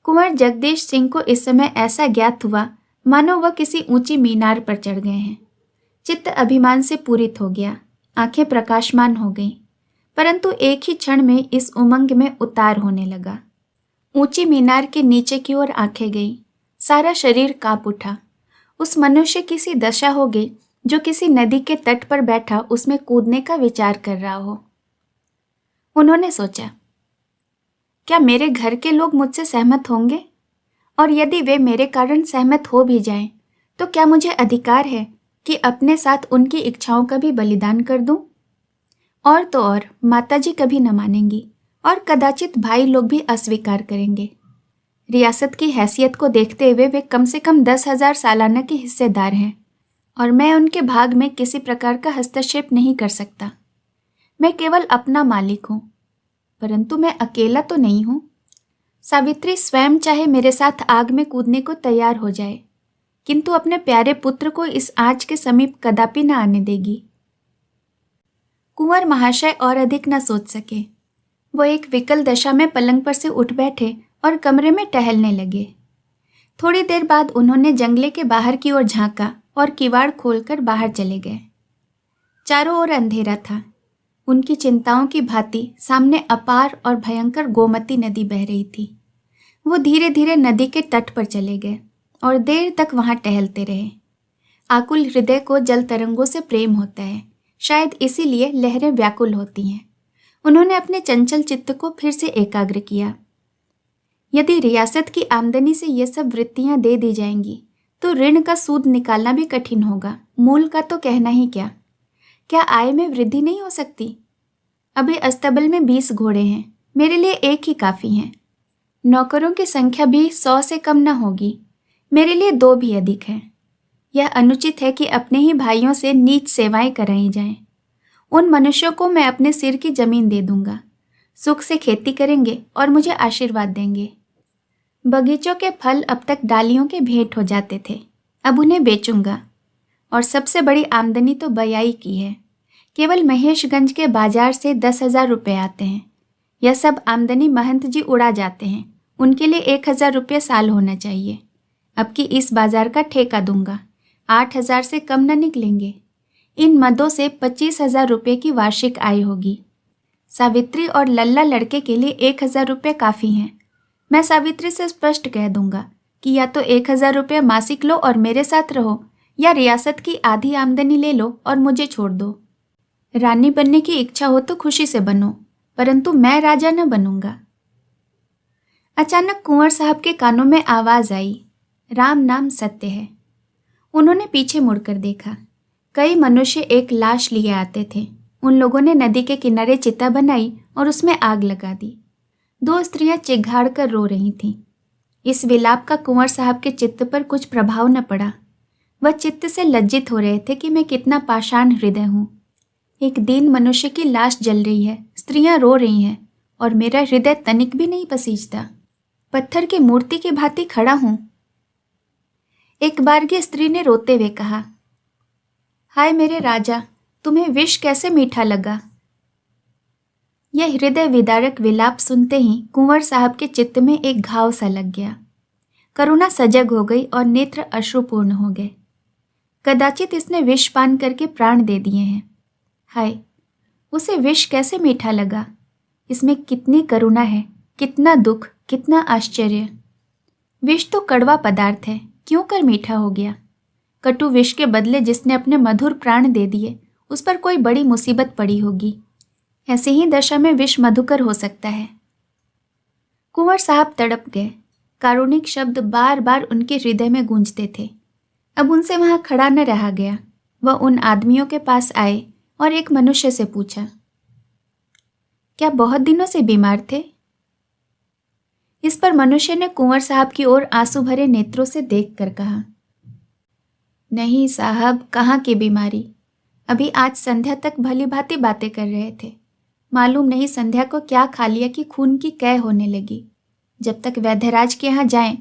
कुंवर जगदीश सिंह को इस समय ऐसा ज्ञात हुआ मानो वह किसी ऊंची मीनार पर चढ़ गए हैं। चित्त अभिमान से पूरित हो गया, आंखें प्रकाशमान हो गईं, परंतु एक ही क्षण में इस उमंग में उतार होने लगा। ऊंची मीनार के नीचे की ओर आंखें गई, सारा शरीर कांप उठा। उस मनुष्य की सी दशा हो गई जो किसी नदी के तट पर बैठा उसमें कूदने का विचार कर रहा हो। उन्होंने सोचा, क्या मेरे घर के लोग मुझसे सहमत होंगे? और यदि वे मेरे कारण सहमत हो भी जाएं, तो क्या मुझे अधिकार है कि अपने साथ उनकी इच्छाओं का भी बलिदान कर दूं? और तो और माताजी कभी न मानेंगी और कदाचित भाई लोग भी अस्वीकार करेंगे। रियासत की हैसियत को देखते हुए वे कम से कम 10,000 सालाना के हिस्सेदार हैं और मैं उनके भाग में किसी प्रकार का हस्तक्षेप नहीं कर सकता। मैं केवल अपना मालिक हूँ, परंतु मैं अकेला तो नहीं हूँ। सावित्री स्वयं चाहे मेरे साथ आग में कूदने को तैयार हो जाए, किंतु अपने प्यारे पुत्र को इस आँच के समीप कदापि न आने देगी। कुंवर महाशय और अधिक न सोच सके। वो एक विकल दशा में पलंग पर से उठ बैठे और कमरे में टहलने लगे। थोड़ी देर बाद उन्होंने जंगले के बाहर की ओर झांका और किवाड़ खोलकर बाहर चले गए। चारों ओर अंधेरा था। उनकी चिंताओं की भांति सामने अपार और भयंकर गोमती नदी बह रही थी। वो धीरे धीरे नदी के तट पर चले गए और देर तक वहां टहलते रहे। आकुल हृदय को जल तरंगों से प्रेम होता है, शायद इसीलिए लहरें व्याकुल होती हैं। उन्होंने अपने चंचल चित्त को फिर से एकाग्र किया। यदि रियासत की आमदनी से ये सब वृत्तियां दे दी जाएंगी तो ऋण का सूद निकालना भी कठिन होगा, मूल का तो कहना ही क्या। क्या आय में वृद्धि नहीं हो सकती? अभी अस्तबल में 20 घोड़े हैं, मेरे लिए एक ही काफ़ी हैं। नौकरों की संख्या भी 100 से कम न होगी, मेरे लिए 2 भी अधिक हैं। यह अनुचित है कि अपने ही भाइयों से नीच सेवाएं कराई जाएं। उन मनुष्यों को मैं अपने सिर की जमीन दे दूंगा, सुख से खेती करेंगे और मुझे आशीर्वाद देंगे। बगीचों के फल अब तक डालियों के भेंट हो जाते थे, अब उन्हें बेचूंगा। और सबसे बड़ी आमदनी तो बयाई की है। केवल महेशगंज के बाजार से 10,000 रुपये आते हैं। यह सब आमदनी महंत जी उड़ा जाते हैं, उनके लिए 1,000 रुपये साल होना चाहिए। अब की इस बाजार का ठेका दूंगा, 8,000 से कम न निकलेंगे। इन मदों से 25,000 रुपये की वार्षिक आय होगी। सावित्री और लल्ला लड़के के लिए 1,000 रुपये काफ़ी हैं। मैं सावित्री से स्पष्ट कह दूंगा कि या तो 1,000 रुपये मासिक लो और मेरे साथ रहो, या रियासत की आधी आमदनी ले लो और मुझे छोड़ दो। रानी बनने की इच्छा हो तो खुशी से बनो, परंतु मैं राजा न बनूंगा। अचानक कुंवर साहब के कानों में आवाज आई, राम नाम सत्य है। उन्होंने पीछे मुड़कर देखा। कई मनुष्य एक लाश लिए आते थे। उन लोगों ने नदी के किनारे चिता बनाई और उसमें आग लगा दी। 2 स्त्रियां चिघाड़ कर रो रही थीं। इस विलाप का कुंवर साहब के चित्त पर कुछ प्रभाव न पड़ा। वह चित्त से लज्जित हो रहे थे कि मैं कितना पाषाण हृदय हूँ। एक दीन मनुष्य की लाश जल रही है, स्त्रियां रो रही हैं और मेरा हृदय तनिक भी नहीं पसीजता। पत्थर की मूर्ति की भांति खड़ा हूँ। एक बार की स्त्री ने रोते हुए कहा, हाय मेरे राजा, तुम्हें विष कैसे मीठा लगा। यह हृदय विदारक विलाप सुनते ही कुंवर साहब के चित्त में एक घाव सा लग गया। करुणा सजग हो गई और नेत्र अश्रुपूर्ण हो गए। कदाचित इसने विष पान करके प्राण दे दिए हैं। हाय, उसे विष कैसे मीठा लगा। इसमें कितनी करुणा है, कितना दुख, कितना आश्चर्य। विष तो कड़वा पदार्थ है, क्यों कर मीठा हो गया। कटु विष के बदले जिसने अपने मधुर प्राण दे दिए, उस पर कोई बड़ी मुसीबत पड़ी होगी। ऐसे ही दशा में विष मधुकर हो सकता है। कुंवर साहब तड़प गए। कारुणिक शब्द बार बार उनके हृदय में गूंजते थे। अब उनसे वहां खड़ा न रहा गया। वह उन आदमियों के पास आए और एक मनुष्य से पूछा, क्या बहुत दिनों से बीमार थे। इस पर मनुष्य ने कुंवर साहब की ओर आंसू भरे नेत्रों से देखकर कहा, नहीं साहब, कहाँ की बीमारी। अभी आज संध्या तक भली भांति बातें कर रहे थे। मालूम नहीं संध्या को क्या खा लिया कि खून की कै होने लगी। जब तक वैद्यराज के यहाँ जाएं,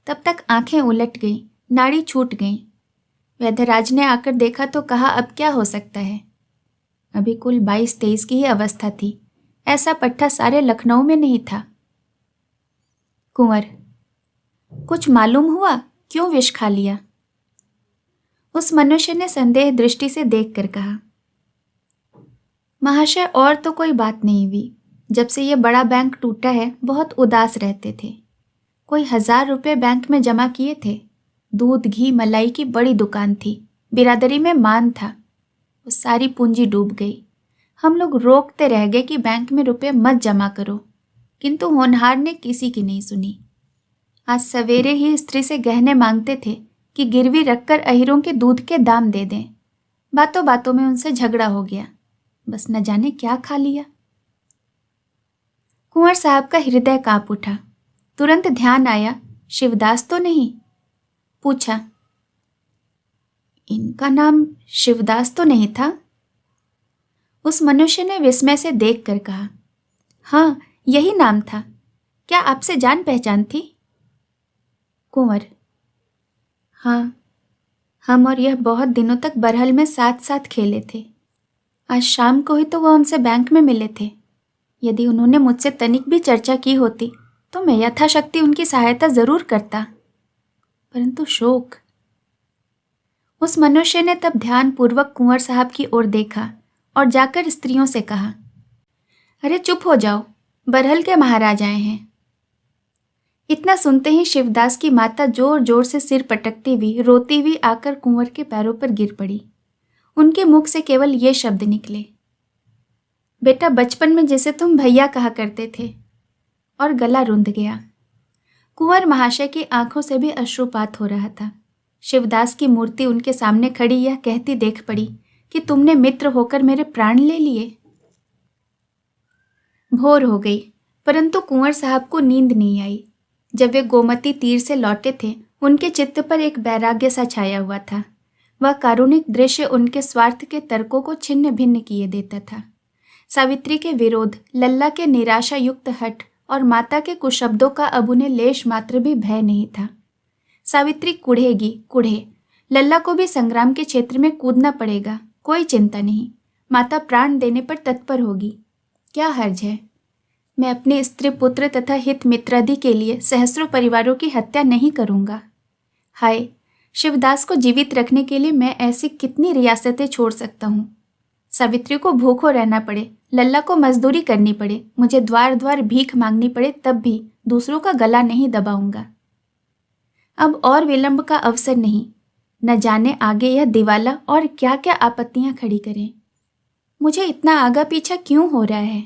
तब तक आंखें उलट गईं, नाड़ी छूट गईं। वैद्यराज ने आकर देखा तो कहा, अब क्या हो सकता है। अभी कुल 22-23 की ही अवस्था थी। ऐसा पट्टा सारे लखनऊ में नहीं था। कुंवर, कुछ मालूम हुआ? क्यों विष खा लिया? उस मनुष्य ने संदेह दृष्टि से देखकर कहा, महाशय, और तो कोई बात नहीं हुई। जब से ये बड़ा बैंक टूटा है बहुत उदास रहते थे। कोई 1000 रुपये बैंक में जमा किए थे। दूध घी मलाई की बड़ी दुकान थी। बिरादरी में मान था। वो सारी पूंजी डूब गई। हम लोग रोकते रह गए कि बैंक में रुपए मत जमा करो, किंतु होनहार ने किसी की नहीं सुनी। आज सवेरे ही स्त्री से गहने मांगते थे कि गिरवी रखकर अहिरों के दूध के दाम दे दें। बातों बातों में उनसे झगड़ा हो गया। बस न जाने क्या खा लिया। कुंवर साहब का हृदय कांप उठा। तुरंत ध्यान आया, शिवदास तो नहीं। पूछा, इनका नाम शिवदास तो नहीं था? उस मनुष्य ने विस्मय से देखकर कहा, हाँ, यही नाम था। क्या आपसे जान पहचान थी? कुंवर, हाँ, हम और यह बहुत दिनों तक बरहल में साथ साथ खेले थे। आज शाम को ही तो वह हमसे बैंक में मिले थे। यदि उन्होंने मुझसे तनिक भी चर्चा की होती तो मैं यथाशक्ति उनकी सहायता जरूर करता, परंतु शोक। उस मनुष्य ने तब ध्यानपूर्वक कुंवर साहब की ओर देखा और जाकर स्त्रियों से कहा, अरे चुप हो जाओ, बरहल के महाराज आए हैं। इतना सुनते ही शिवदास की माता जोर जोर से सिर पटकती हुई रोती हुई आकर कुंवर के पैरों पर गिर पड़ी। उनके मुख से केवल ये शब्द निकले, बेटा, बचपन में जिसे तुम भैया कहा करते थे। और गला रुंध गया। कुंवर महाशय की आंखों से भी अश्रुपात हो रहा था। शिवदास की मूर्ति उनके सामने खड़ी यह कहती देख पड़ी कि तुमने मित्र होकर मेरे प्राण ले लिए। भोर हो गई, परंतु कुंवर साहब को नींद नहीं आई। जब वे गोमती तीर से लौटे थे, उनके चित्त पर एक वैराग्य सा छाया हुआ था। वह कारुणिक दृश्य उनके स्वार्थ के तर्कों को छिन्न भिन्न किए देता था। सावित्री के विरोध, लल्ला के निराशा युक्त हठ और माता के कुशब्दों का अब उन्हें लेश मात्र भी भय नहीं था। सावित्री कुढ़ेगी, कुढ़े। लल्ला को भी संग्राम के क्षेत्र में कूदना पड़ेगा, कोई चिंता नहीं। माता प्राण देने पर तत्पर होगी, क्या हर्ज है। मैं अपने स्त्री पुत्र तथा हित मित्रादि के लिए सहस्रों परिवारों की हत्या नहीं करूँगा। हाय, शिवदास को जीवित रखने के लिए मैं ऐसी कितनी रियासतें छोड़ सकता हूँ। सावित्री को भूखों रहना पड़े, लल्ला को मजदूरी करनी पड़े, मुझे द्वार द्वार भीख मांगनी पड़े, तब भी दूसरों का गला नहीं दबाऊंगा। अब और विलंब का अवसर नहीं। न जाने आगे यह दिवाला और क्या क्या आपत्तियां खड़ी करें। मुझे इतना आगा पीछा क्यों हो रहा है?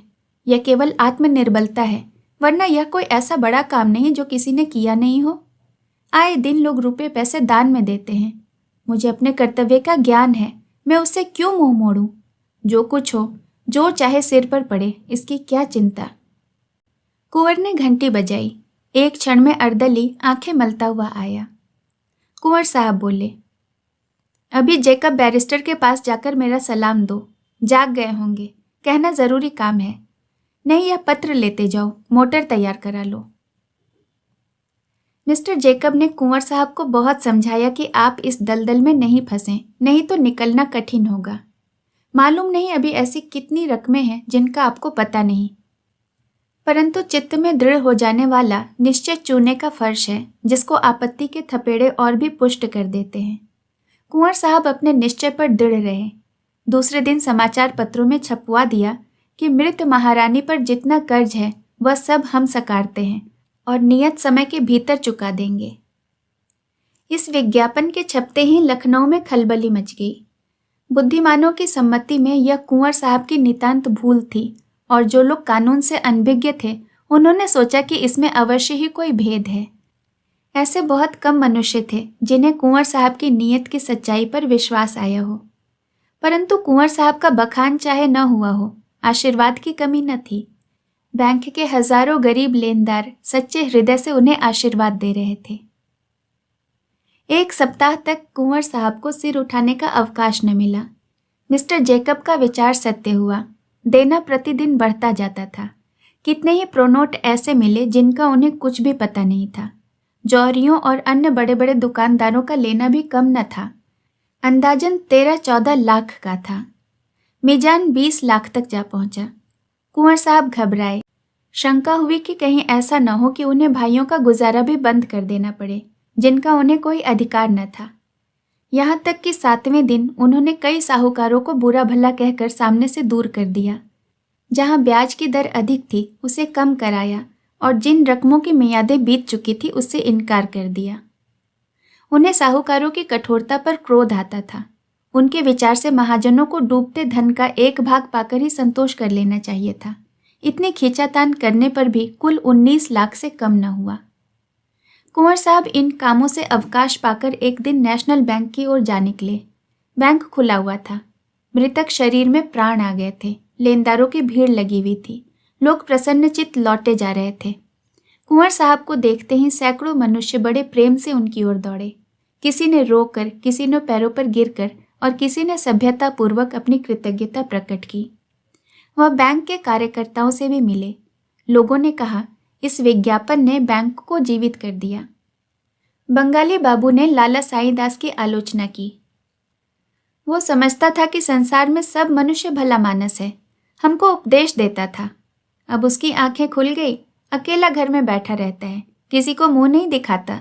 यह केवल आत्मनिर्बलता है, वरना यह कोई ऐसा बड़ा काम नहीं जो किसी ने किया नहीं हो। आए दिन लोग रुपए पैसे दान में देते हैं। मुझे अपने कर्तव्य का ज्ञान है, मैं उससे क्यों मुंह मोड़ूं? जो कुछ हो, जो चाहे सिर पर पड़े, इसकी क्या चिंता। कुंवर ने घंटी बजाई। एक क्षण में अर्दली आंखें मलता हुआ आया। कुंवर साहब बोले, अभी जेकब बैरिस्टर के पास जाकर मेरा सलाम दो। जाग गए होंगे, कहना जरूरी काम है। नहीं, यह पत्र लेते जाओ, मोटर तैयार करा लो। मिस्टर जेकब ने कुंवर साहब को बहुत समझाया कि आप इस दलदल में नहीं फंसें, नहीं तो निकलना कठिन होगा। मालूम नहीं अभी ऐसी कितनी रकमें हैं जिनका आपको पता नहीं, परंतु चित्त में दृढ़ हो जाने वाला निश्चय चूने का फर्श है, जिसको आपत्ति के थपेड़े और भी पुष्ट कर देते हैं। कुंवर साहब अपने निश्चय पर दृढ़ रहे। दूसरे दिन समाचार पत्रों में छपवा दिया कि मृत महारानी पर जितना कर्ज है वह सब हम सकारते हैं और नियत समय के भीतर चुका देंगे। इस विज्ञापन के छपते ही लखनऊ में खलबली मच गई। बुद्धिमानों की सम्मति में यह कुंवर साहब की नितांत भूल थी, और जो लोग कानून से अनभिज्ञ थे उन्होंने सोचा कि इसमें अवश्य ही कोई भेद है। ऐसे बहुत कम मनुष्य थे जिन्हें कुंवर साहब की नीयत की सच्चाई पर विश्वास आया हो। परंतु कुंवर साहब का बखान चाहे न हुआ हो, आशीर्वाद की कमी न थी। बैंक के हजारों गरीब लेनदार सच्चे हृदय से उन्हें आशीर्वाद दे रहे थे। एक सप्ताह तक कुंवर साहब को सिर उठाने का अवकाश न मिला। मिस्टर जेकब का विचार सत्य हुआ। देना प्रतिदिन बढ़ता जाता था। कितने ही प्रोनोट ऐसे मिले जिनका उन्हें कुछ भी पता नहीं था। जौहरियों और अन्य बड़े बड़े दुकानदारों का लेना भी कम न था। अंदाजन 13-14 लाख का था। मीजान 20 लाख तक जा पहुंचा। कुंवर साहब घबराए। शंका हुई कि कहीं ऐसा न हो कि उन्हें भाइयों का गुजारा भी बंद कर देना पड़े, जिनका उन्हें कोई अधिकार न था। यहाँ तक कि 7वें दिन उन्होंने कई साहूकारों को बुरा भला कहकर सामने से दूर कर दिया। जहाँ ब्याज की दर अधिक थी उसे कम कराया और जिन रकमों की मियादें बीत चुकी थी उससे इनकार कर दिया। उन्हें साहूकारों की कठोरता पर क्रोध आता था। उनके विचार से महाजनों को डूबते धन का 1 भाग पाकर ही संतोष कर लेना चाहिए था। इतनी खींचातान करने पर भी कुल 19 लाख से कम न हुआ। कुंवर साहब इन कामों से अवकाश पाकर एक दिन नेशनल बैंक की ओर जा निकले। बैंक खुला हुआ था। मृतक शरीर में प्राण आ गए थे। लेनदारों की भीड़ लगी हुई थी। लोग प्रसन्नचित्त लौटे जा रहे थे। कुंवर साहब को देखते ही सैकड़ों मनुष्य बड़े प्रेम से उनकी ओर दौड़े। किसी ने रोकर, किसी ने पैरों पर गिरकर और किसी ने सभ्यतापूर्वक अपनी कृतज्ञता प्रकट की। वह बैंक के कार्यकर्ताओं से भी मिले। लोगों ने कहा, इस विज्ञापन ने बैंक को जीवित कर दिया। बंगाली बाबू ने लाला साईदास की आलोचना की। वो समझता था कि संसार में सब मनुष्य भला मानस है। हमको उपदेश देता था। अब उसकी आंखें खुल गई। अकेला घर में बैठा रहता है, किसी को मुंह नहीं दिखाता।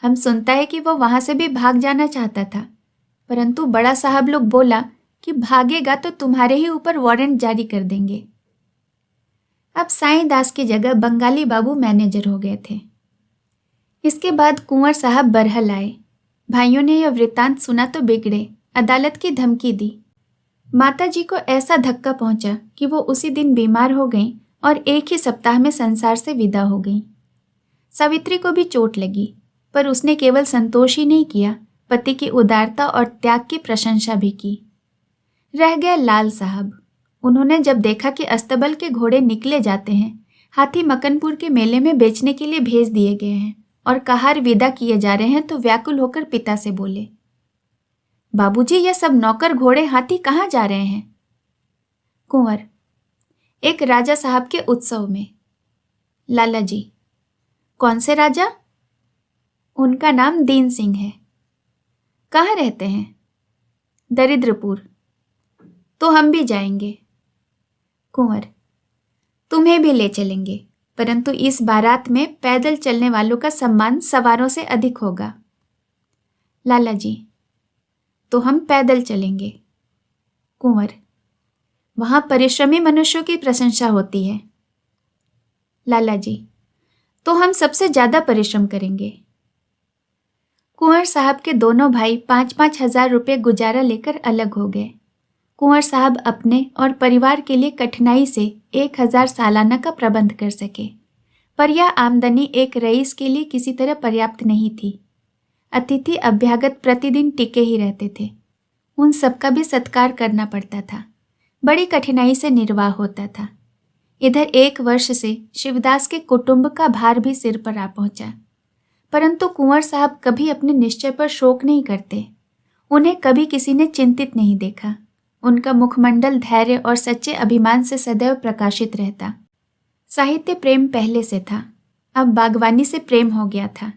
हम सुनता है कि वो वहां से भी भाग जाना चाहता था, परंतु बड़ा साहब लोग बोला कि भागेगा तो तुम्हारे ही ऊपर वारंट जारी कर देंगे। अब साईदास की जगह बंगाली बाबू मैनेजर हो गए थे। इसके बाद कुंवर साहब बरहल आए। भाइयों ने यह वृत्तांत सुना तो बिगड़े, अदालत की धमकी दी। माताजी को ऐसा धक्का पहुंचा कि वो उसी दिन बीमार हो गईं और एक ही सप्ताह में संसार से विदा हो गईं। सावित्री को भी चोट लगी, पर उसने केवल संतोष ही नहीं किया, पति की उदारता और त्याग की प्रशंसा भी की। रह गए लाल साहब। उन्होंने जब देखा कि अस्तबल के घोड़े निकले जाते हैं, हाथी मकनपुर के मेले में बेचने के लिए भेज दिए गए हैं और कहार विदा किए जा रहे हैं, तो व्याकुल होकर पिता से बोले, बाबूजी, यह सब नौकर घोड़े हाथी कहाँ जा रहे हैं? कुंवर, एक राजा साहब के उत्सव में। लाला जी, कौन से राजा? उनका नाम दीन सिंह है। कहाँ रहते हैं? दरिद्रपुर। तो हम भी जाएंगे। कुंवर, तुम्हें भी ले चलेंगे, परंतु इस बारात में पैदल चलने वालों का सम्मान सवारों से अधिक होगा। लाला जी, तो हम पैदल चलेंगे। कुंवर, वहां परिश्रमी मनुष्यों की प्रशंसा होती है। लाला जी, तो हम सबसे ज्यादा परिश्रम करेंगे। कुंवर साहब के दोनों भाई 5-5 हजार रुपये गुजारा लेकर अलग हो गए। कुंवर साहब अपने और परिवार के लिए कठिनाई से 1000 सालाना का प्रबंध कर सके, पर यह आमदनी एक रईस के लिए किसी तरह पर्याप्त नहीं थी। अतिथि अभ्यागत प्रतिदिन टिके ही रहते थे। उन सबका भी सत्कार करना पड़ता था। बड़ी कठिनाई से निर्वाह होता था। इधर 1 वर्ष से शिवदास के कुटुंब का भार भी सिर पर आ पहुंचा, परंतु कुंवर साहब कभी अपने निश्चय पर शोक नहीं करते। उन्हें कभी किसी ने चिंतित नहीं देखा। उनका मुखमंडल धैर्य और सच्चे अभिमान से सदैव प्रकाशित रहता। साहित्य प्रेम पहले से था, अब बागवानी से प्रेम हो गया था।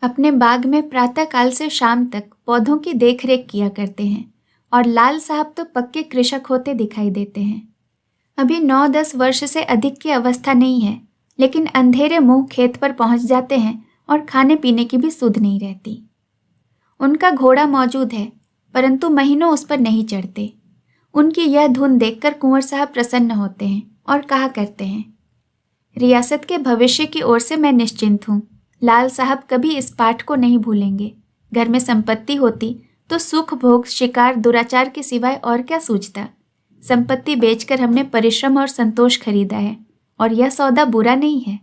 अपने बाग में प्रातःकाल से शाम तक पौधों की देखरेख किया करते हैं और लाल साहब तो पक्के कृषक होते दिखाई देते हैं। अभी 9-10 वर्ष से अधिक की अवस्था नहीं है, लेकिन अंधेरे मुंह खेत पर पहुंच जाते हैं और खाने पीने की भी सुध नहीं रहती। उनका घोड़ा मौजूद है, परंतु महीनों उस पर नहीं चढ़ते। उनकी यह धुन देखकर कुंवर साहब प्रसन्न होते हैं और कहा करते हैं, रियासत के भविष्य की ओर से मैं निश्चिंत हूँ। लाल साहब कभी इस पाठ को नहीं भूलेंगे। घर में संपत्ति होती तो सुख भोग, शिकार, दुराचार के सिवाय और क्या सूझता। संपत्ति बेचकर हमने परिश्रम और संतोष खरीदा है, और यह सौदा बुरा नहीं है।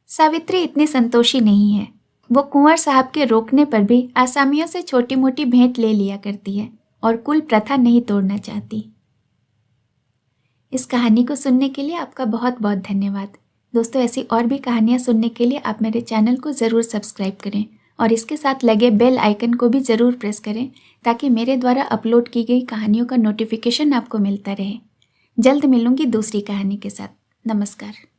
सावित्री इतनी संतोषी नहीं है। वो कुंवर साहब के रोकने पर भी आसामियों से छोटी मोटी भेंट ले लिया करती है और कुल प्रथा नहीं तोड़ना चाहती। इस कहानी को सुनने के लिए आपका बहुत बहुत धन्यवाद। दोस्तों, ऐसी और भी कहानियाँ सुनने के लिए आप मेरे चैनल को ज़रूर सब्सक्राइब करें और इसके साथ लगे बेल आइकन को भी ज़रूर प्रेस करें, ताकि मेरे द्वारा अपलोड की गई कहानियों का नोटिफिकेशन आपको मिलता रहे। जल्द मिलूंगी दूसरी कहानी के साथ। नमस्कार।